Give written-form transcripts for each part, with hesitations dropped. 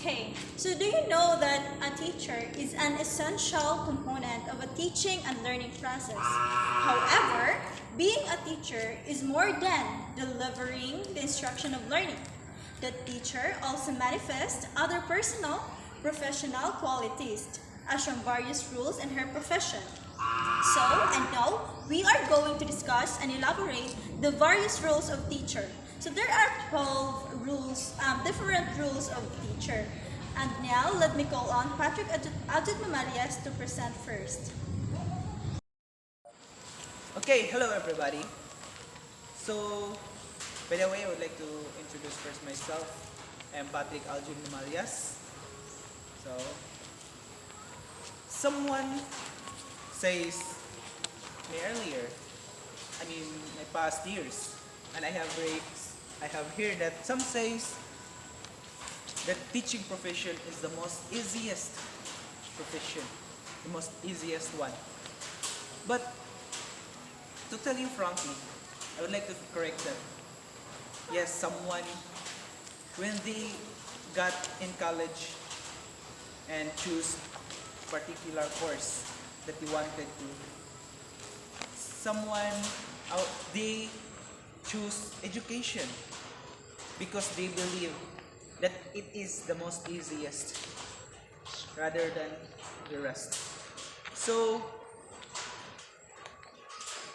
Okay, so do you know that a teacher is an essential component of a teaching and learning process? However, being a teacher is more than delivering the instruction of learning. The teacher also manifests other personal, professional qualities, as from various roles in her profession. So, and now, we are going to discuss and elaborate the various roles of teacher. So there are 12 rules, different rules of teacher. And now, let me call on Patrick Adjut Mamalias to present first. Okay, hello everybody. So, by the way, I would like to introduce first myself. I'm Patrick Aljun Mamalias. So, someone says me earlier, my past years, and I have heard that some says that teaching profession is the most easiest profession, the most easiest one. But to tell you frankly, I would like to correct that. Yes, someone, when they got in college and choose particular course that they wanted to, someone out they choose education because they believe that it is the most easiest rather than the rest. So,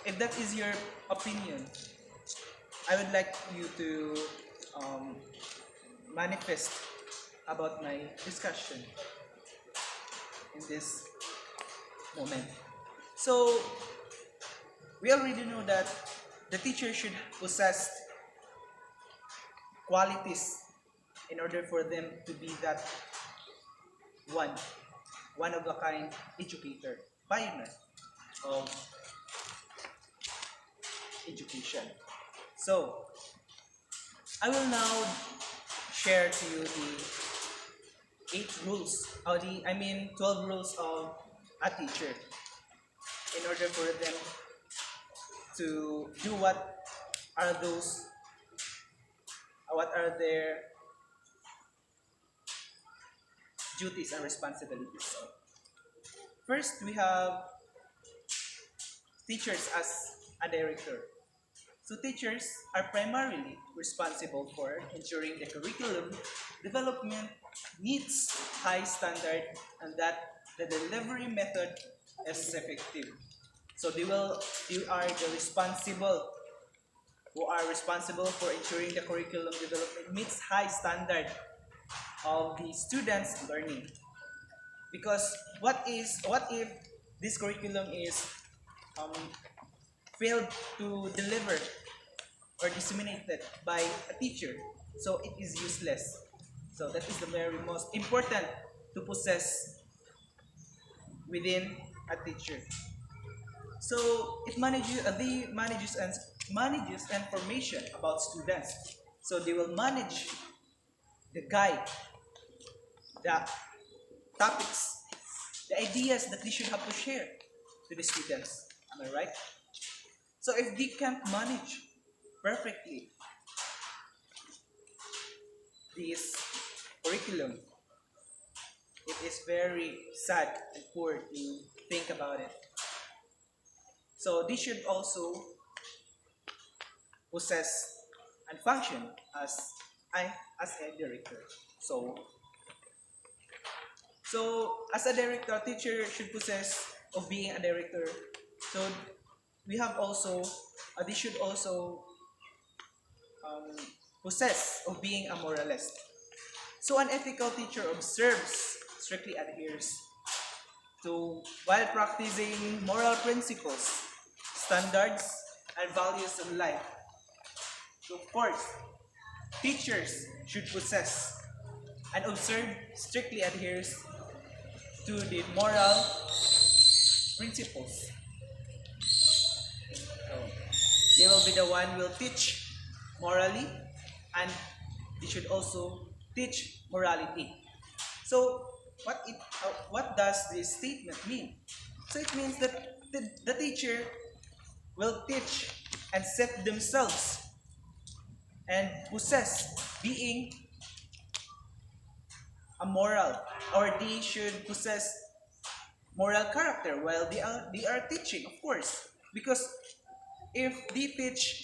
if that is your opinion, I would like you to um, manifest about my discussion in this moment. So, we already know that the teacher should possess qualities in order for them to be that one, one of a kind educator, pioneer of education. So, I will now share to you the 12 rules of a teacher in order for them to do what are their duties and responsibilities. First, we have teachers as a director. So teachers are primarily responsible for ensuring the curriculum development meets high standard and that the delivery method is effective. So they are the responsible who are responsible for ensuring the curriculum development meets high standard of the students' learning. Because what if this curriculum is um, failed to deliver or disseminated by a teacher, so it is useless. So that is the very most important to possess within a teacher. So they manages information about students. So they will manage the guide, the topics, the ideas that they should have to share to the students. Am I right? So if they can't manage perfectly this curriculum, it is very sad and poor to think about it. So they should also possess and function as a director. So as a director, teacher should possess of being a director. So we have also they should also um, possess of being a moralist. So an ethical teacher observes, strictly adheres to while practicing moral principles, standards, and values of life. So of course, teachers should possess and observe, strictly adheres to the moral principles. So they will be the one who will teach morally and they should also teach morality. So what does this statement mean? So it means that the teacher will teach and set themselves and possess being a moral, or they should possess moral character while they are teaching, of course. Because if they teach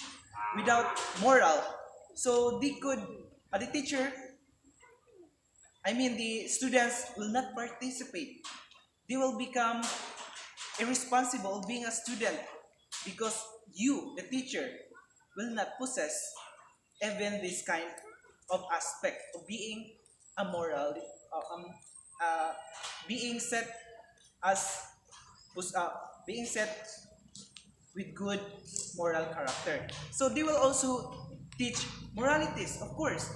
without moral, so the teacher, I mean the students will not participate. They will become irresponsible being a student because you, the teacher, will not possess even this kind of aspect of being a moral, uh, being set as being set with good moral character. So they will also teach moralities, of course.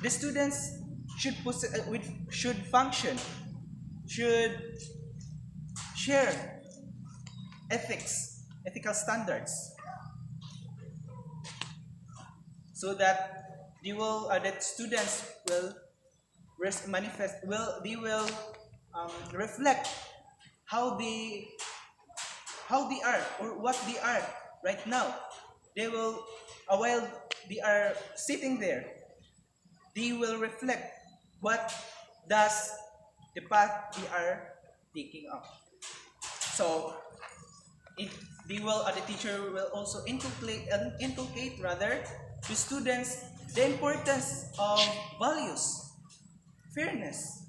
The students should function, should share ethical standards, so that that students will they will reflect how they how they are or what they are right now. They will, while they are sitting there, they will reflect what does the path they are taking up. So it, the teacher will also inculcate rather to students the importance of values, fairness,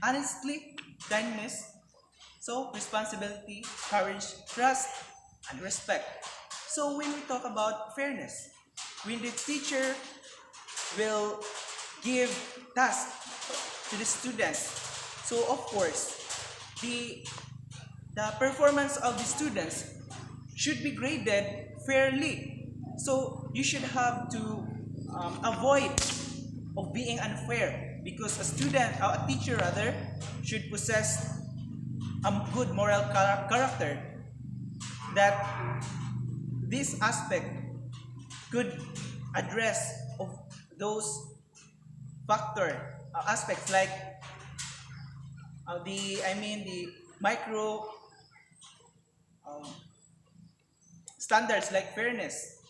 honesty, kindness, so responsibility, courage, trust, and respect. So when we talk about fairness, when the teacher will give tasks to the students, so of course the performance of the students should be graded fairly. So you should have to avoid of being unfair, because a student or a teacher rather should possess a good moral character, that this aspect could address of those aspects like the micro um, standards like fairness.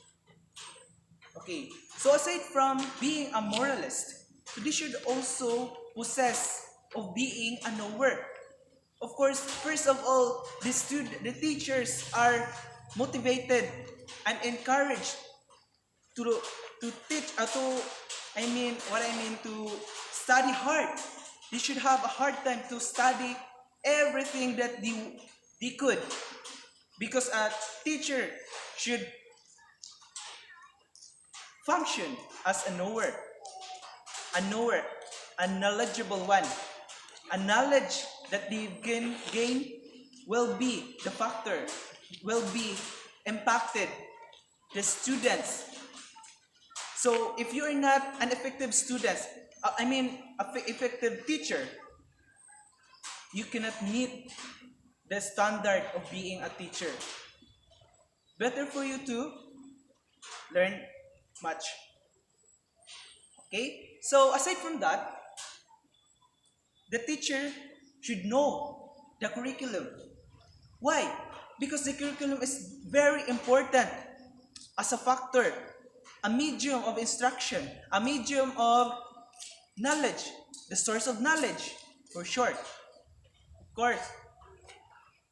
Okay, so aside from being a moralist, they should also possess of being a knower. Of course, first of all, the teachers are motivated and encouraged to teach to study hard. They should have a hard time to study everything that they could, because a teacher should function as a knower, a knowledgeable one. A knowledge that they gain will be the factor, will be impacted the students. So if you are not an effective student, effective teacher, you cannot meet the standard of being a teacher. Better for you to learn much. Okay? So aside from that, the teacher should know the curriculum. Why? Because the curriculum is very important as a factor, a medium of instruction, a medium of knowledge, the source of knowledge, for short. Of course,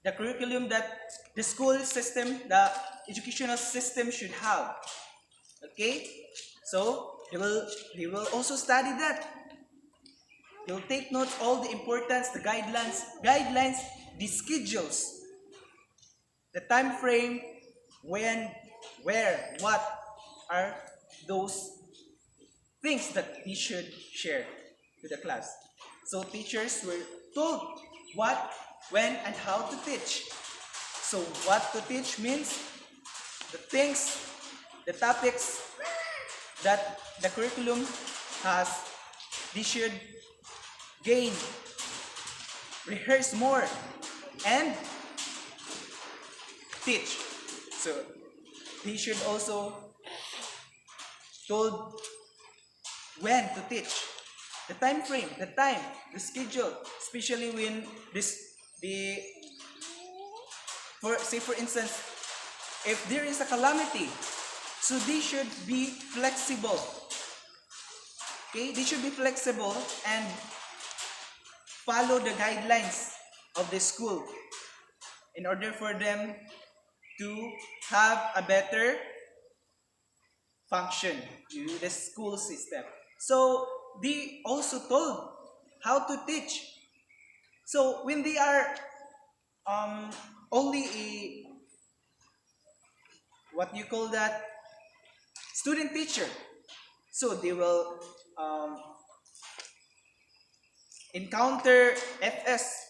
the curriculum that the school system, the educational system should have. Okay? So they will also study that. You'll take notes all the importance, the guidelines, the schedules, the time frame, when, where, what are those things that we should share to the class. So teachers were told what, when, and how to teach. So what to teach means the things, the topics that the curriculum has, they should gain, rehearse more, and teach. So they should also told when to teach, the time frame, the schedule, especially when for instance, if there is a calamity, so they should be flexible. Okay, they should be flexible and follow the guidelines of the school in order for them to have a better function to the school system. So they also told how to teach. So when they are um, only a what you call that student teacher, so they will um, encounter FS,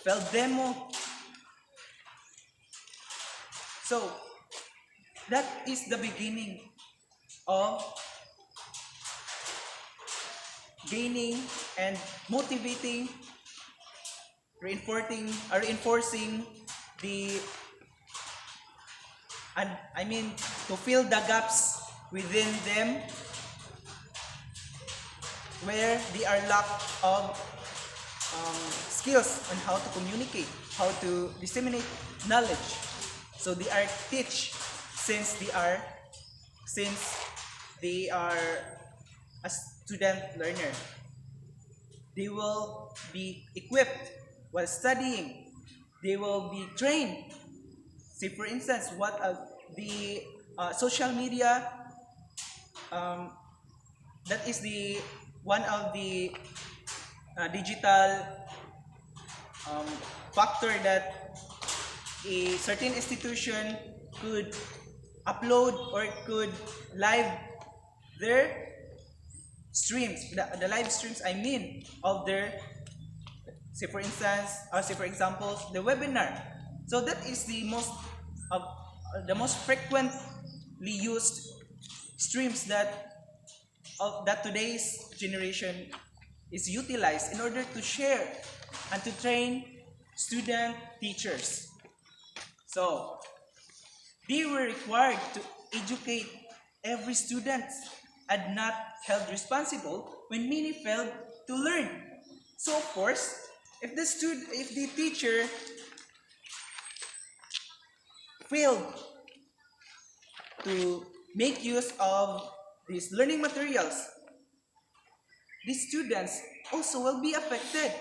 failed demo. So that is the beginning of gaining and motivating, reinforcing the, and I mean to fill the gaps within them where they are lack of skills on how to communicate, how to disseminate knowledge. So they are teach since they are a student learner. They will be equipped while studying. They will be trained. Say for instance, what the social media, um, that is the one of the digital um, factor that a certain institution could upload or could live their streams, the live streams I mean of their, say for instance, or say for example, the webinar. So that is the most frequently used streams that today's generation is utilized in order to share and to train student teachers. So they were required to educate every student and not held responsible when many failed to learn. So of course, if the teacher failed to make use of these learning materials, the students also will be affected.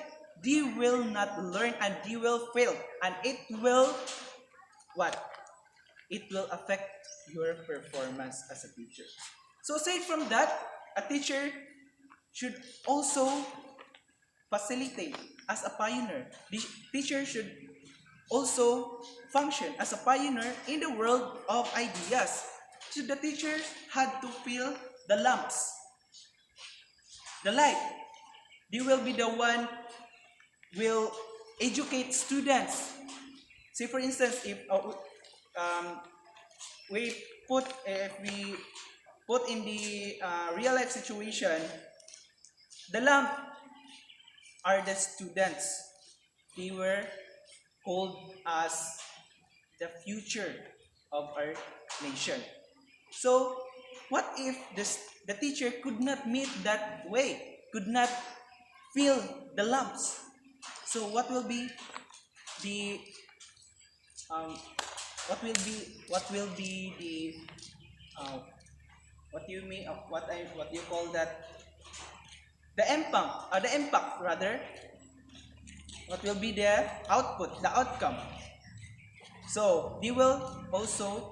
They will not learn and they will fail, and it will what? It will affect your performance as a teacher. So aside from that, a teacher should also facilitate as a pioneer. The teacher should also function as a pioneer in the world of ideas. So the teacher had to fill the lamps, the light. They will be the one will educate students. Say for instance, um, if we put in the real life situation, the lamp are the students. They were called as the future of our nation. So, what if the teacher could not meet that way, could not fill the lamps? So, what will be the um, what will be the what you mean what you call that the impact rather, what will be the output, the outcome? So they will also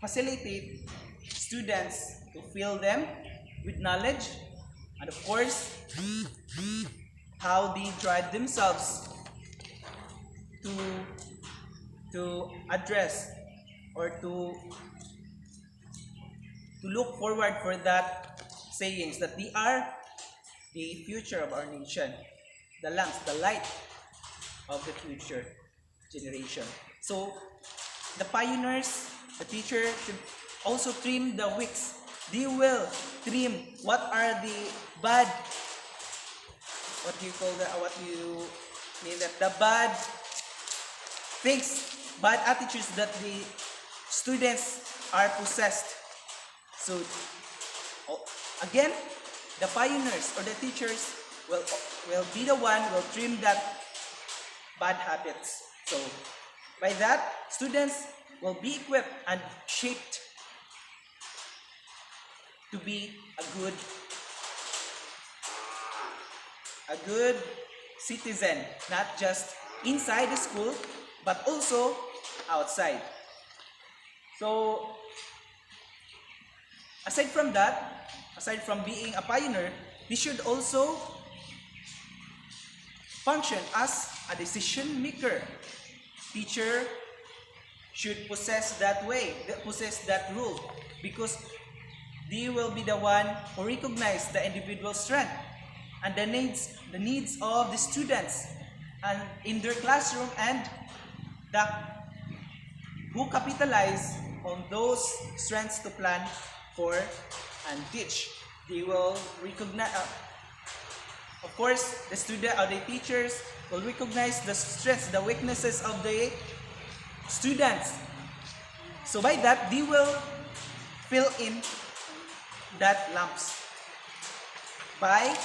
facilitate students to fill them with knowledge, and of course how they drive themselves to address or to look forward for that sayings that they are the future of our nation, the lamps, the light of the future generation. So the pioneers, the teacher should also trim the wicks. They will trim what are the bad, what you call that, what you mean that the bad things, bad attitudes that the students are possessed. So again, the pioneers or the teachers will be the one will trim that bad habits. So by that, students will be equipped and shaped to be a a good citizen, not just inside the school, but also outside. So, aside from that, aside from being a pioneer, we should also function as a decision maker. Teacher should possess that way, possess that rule, because they will be the one who recognize the individual strength and the needs of the students and in their classroom, and the who capitalize on those strengths to plan for and teach. They will recognize, of course, the student or the teachers will recognize the strengths, the weaknesses of the students. So by that, they will fill in that lumps by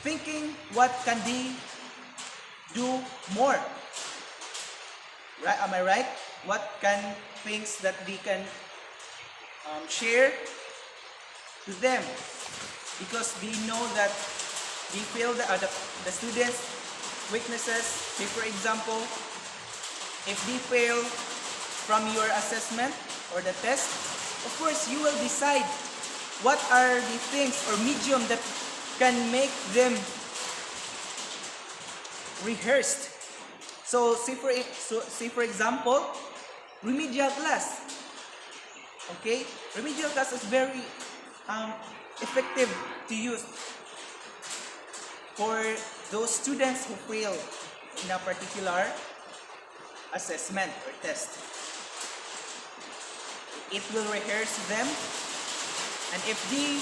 thinking what can they do more. Right? Am I right? What can things that they can share to them? Because they know that they feel the students' weaknesses. Say for example, if they fail from your assessment or the test, of course you will decide what are the things or medium that can make them rehearsed. So say for example, remedial class. Okay, remedial class is very effective to use for those students who fail in a particular assessment or test. It will rehearse them, and if they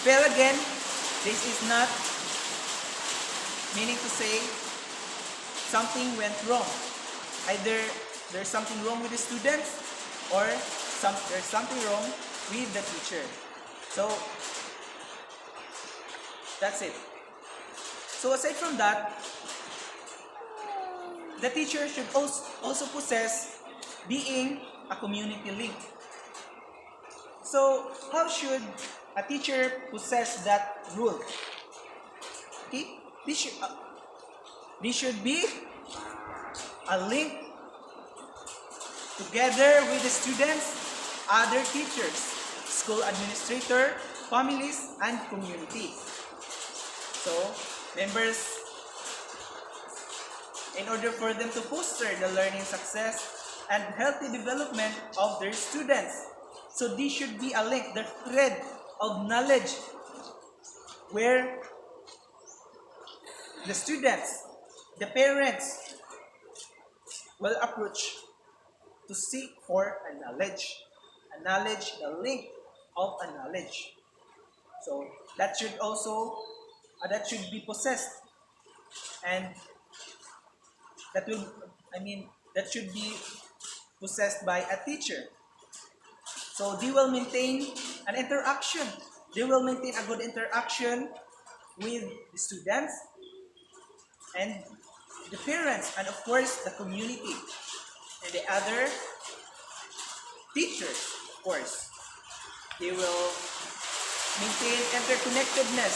fail again, this is not meaning to say something went wrong. Either there's something wrong with the students, or there's something wrong with the teacher. So that's it. So aside from that, the teacher should also possess being a community link. So how should a teacher possess that rule? Okay, they should be a link together with the students, other teachers, school administrator, families, and community. So members, in order for them to foster the learning success and healthy development of their students, so this should be a link, the thread of knowledge, where the students, the parents will approach to seek for a knowledge, the link of a knowledge. So that should also, that should be possessed, and that should be possessed by a teacher. So they will maintain an interaction. They will maintain a good interaction with the students and the parents, and of course the community and the other teachers. Of course, they will maintain interconnectedness,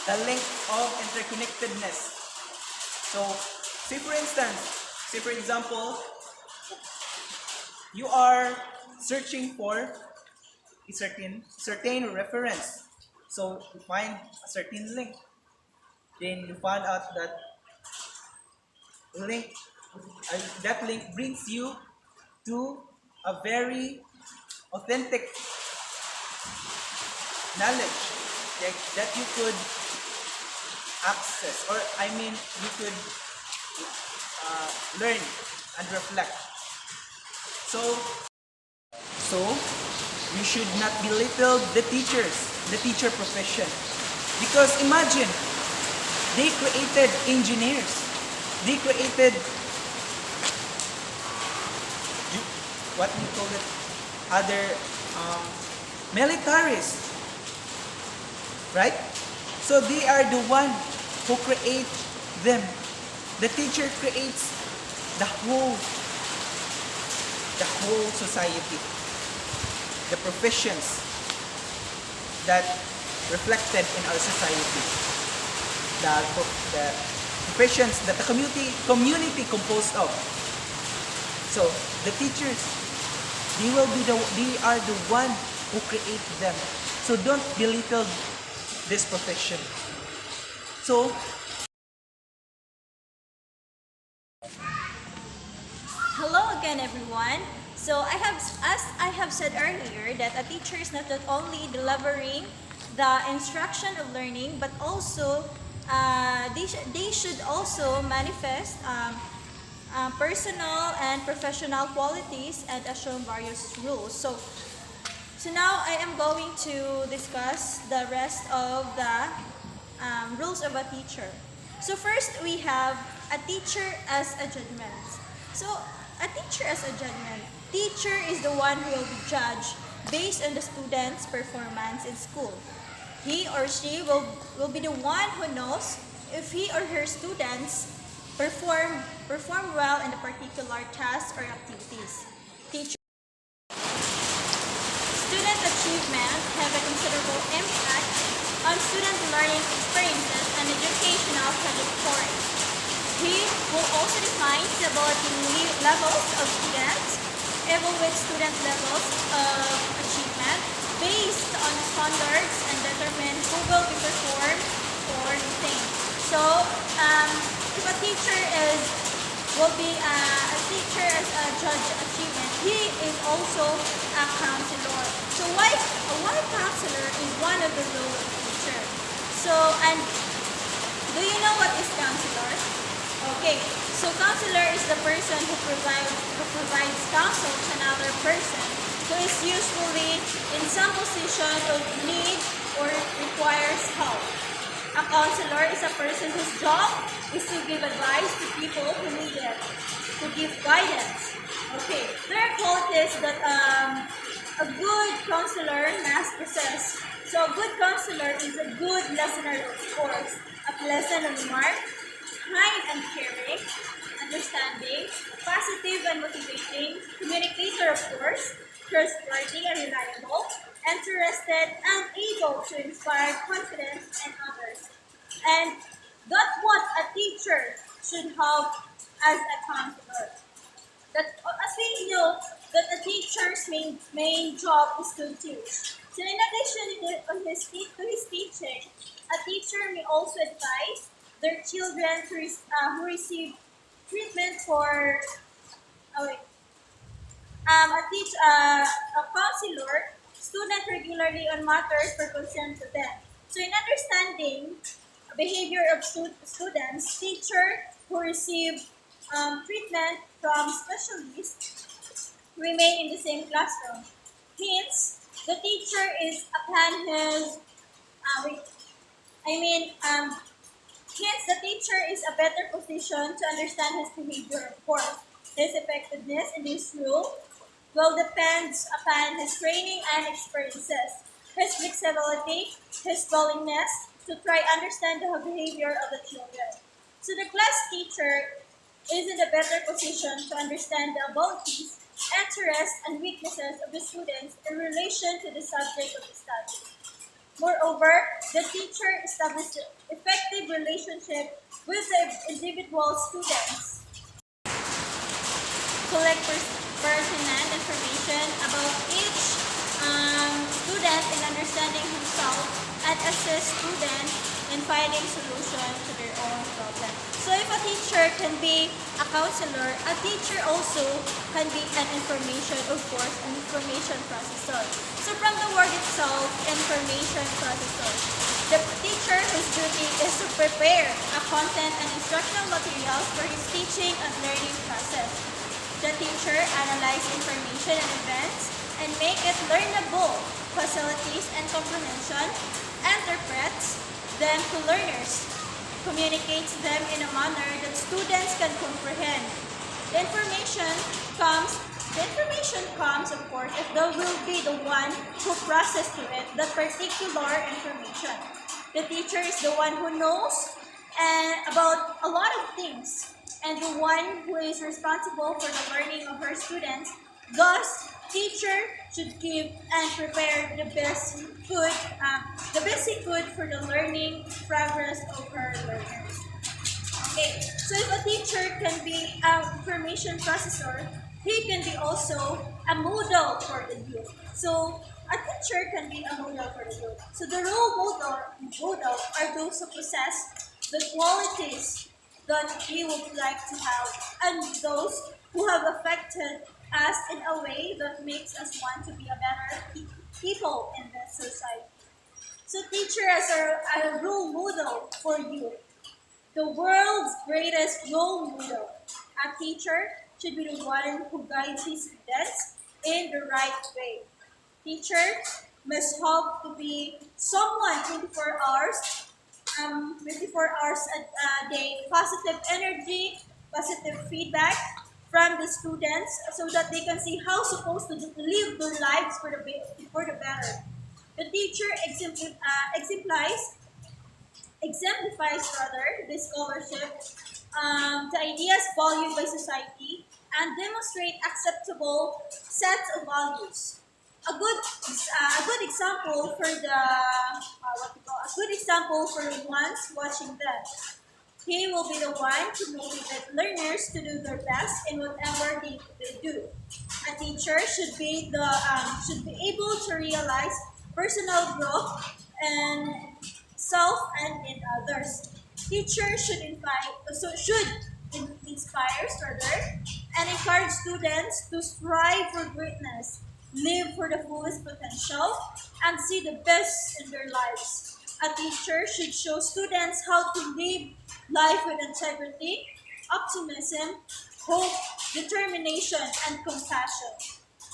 the link of interconnectedness. So say for example, you are searching for a certain reference. So you find a certain link. Then you find out that link brings you to a very authentic knowledge that you could access, or you could learn and reflect. So you should not belittle the teacher profession, because imagine, they created engineers, they created what we call it, other militaries, right? So they are the one who create them. The teacher creates the whole society, the professions that reflected in our society. The professions that the community composed of. So the teachers, they are the one who create them. So don't belittle this profession. So Hello again, everyone. So as I have said earlier, that a teacher is not only delivering the instruction of learning, but also they should also manifest personal and professional qualities and assume various rules. So now I am going to discuss the rest of the rules of a teacher. So first we have a teacher as a judgment. So a teacher as a judgment. Teacher is the one who will be judged based on the student's performance in school. He or she will be the one who knows if he or her students perform well in the particular tasks or activities. Teacher Student achievement have a considerable impact on student learning experiences and educational trajectories. He will also define the ability levels of students, evaluate student levels of achievement based on standards, and determine who will be performed or retained. So, if a teacher will be a teacher as a judge achievement, he is also a counselor. So why counselor is one of the role of teacher. So, and do you know what is counselor? Okay, so counselor is the person who provides counsel to another person who is usually in some position of need or requires help. A counselor is a person whose job is to give advice to people who need it, to give guidance. Okay, there are qualities that a good counselor must possess. So a good counselor is a good listener, of course, a pleasant and remark, kind and caring, understanding, positive and motivating, communicator, of course, trustworthy and reliable, interested and able to inspire confidence in others. And that's what a teacher should have as a counselor. That, as we know, that a teacher's main job is to teach. So in addition to his teaching, a teacher may also advise their children who receive treatment for a counselor student regularly on matters for concern to them. So in understanding behavior of students, teacher who receive treatment from specialists remain in the same classroom. Hence, the teacher is upon his wait, I mean hence the teacher is a better position to understand his behavior, of course. His effectiveness in this role will depend upon his training and experiences, his flexibility, his willingness to try understand the behavior of the children. So the class teacher is in a better position to understand the abilities, interests, and weaknesses of the students in relation to the subject of the study. Moreover, the teacher establishes effective relationship with the individual students, collect pertinent information about each student in understanding himself, and assist students in finding solutions to their own problem. So if a teacher can be a counselor, a teacher also can be an information, of course, an information processor. So from the word itself, information processor, the teacher whose duty is to prepare a content and instructional materials for his teaching and learning process. The teacher analyzes information and events and make it learnable, facilities and comprehension, interprets them to learners, communicates them in a manner that students can comprehend. The information comes, of course, if there will be the one who processes to it that particular information. The teacher is the one who knows about a lot of things, and the one who is responsible for the learning of her students. Thus, teacher should give and prepare the basic food for the learning progress of her learners. Okay, so if a teacher can be an information processor, he can be also a model for the youth. So a teacher can be a model for the youth. So the model are those who possess the qualities that we would like to have, and those who have affected us in a way that makes us want to be a better people in this society. So teacher as a role model for you, the world's greatest role model. A teacher should be the one who guides his students in the right way. Teacher must hope to be someone 24 hours a day, positive energy, positive feedback from the students so that they can see how supposed to live their lives for the better. The teacher exemplifies rather the scholarship, the ideas valued by society, and demonstrate acceptable sets of values. A good example for the what we call a good example for the ones watching them. He will be the one to motivate learners to do their best in whatever they do. A teacher should be able to realize personal growth and self and in others. Teachers should inspire rather and encourage students to strive for greatness, live for the fullest potential, and see the best in their lives. A teacher should show students how to live life with integrity, optimism, hope, determination, and compassion,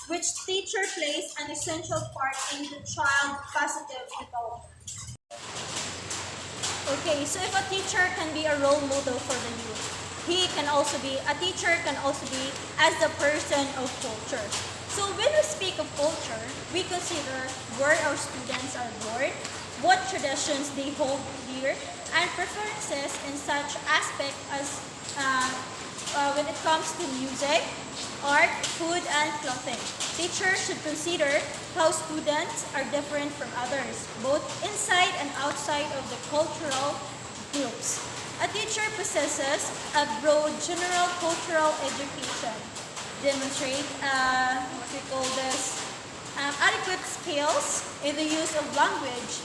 which teacher plays an essential part in the child's positive development. Okay, so if a teacher can be a role model for the youth, a teacher can also be as the person of culture. So when we speak of culture, we consider where our students are born, what traditions they hold dear, and preferences in such aspects as when it comes to music, art, food, and clothing. Teachers should consider how students are different from others, both inside and outside of the cultural groups. A teacher possesses a broad general cultural education, demonstrate what we call this adequate skills in the use of language,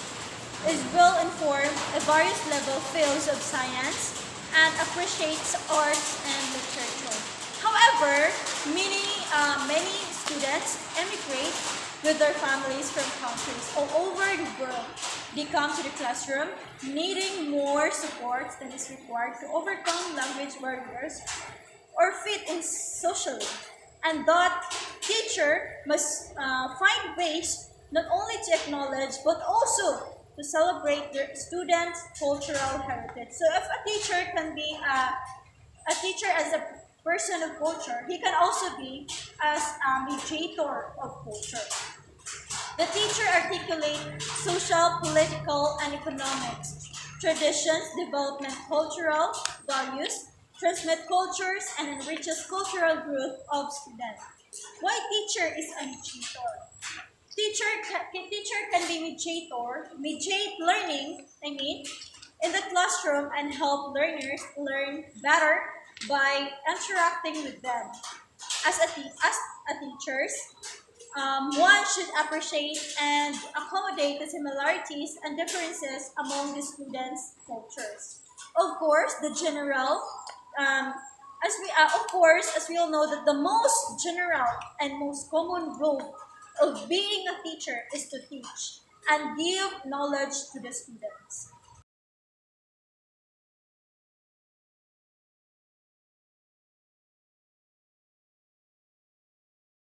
is well informed in various level fields of science, and appreciates arts and literature. However, many students emigrate with their families from countries all over the world. They come to the classroom needing more support than is required to overcome language barriers or fit in socially. And that teacher must find ways not only to acknowledge but also to celebrate their students' cultural heritage. So if a teacher can be a teacher as a person of culture, he can also be as a mediator of culture. The teacher articulates social, political, and economics, traditions, development cultural values, transmit cultures, and enriches cultural growth of students. Why teacher is a mediator? Teacher can be mediate learning, in the classroom and help learners learn better by interacting with them. As a teachers, one should appreciate and accommodate the similarities and differences among the students' cultures. Of course, as we all know, that the most general and most common role of being a teacher is to teach and give knowledge to the student.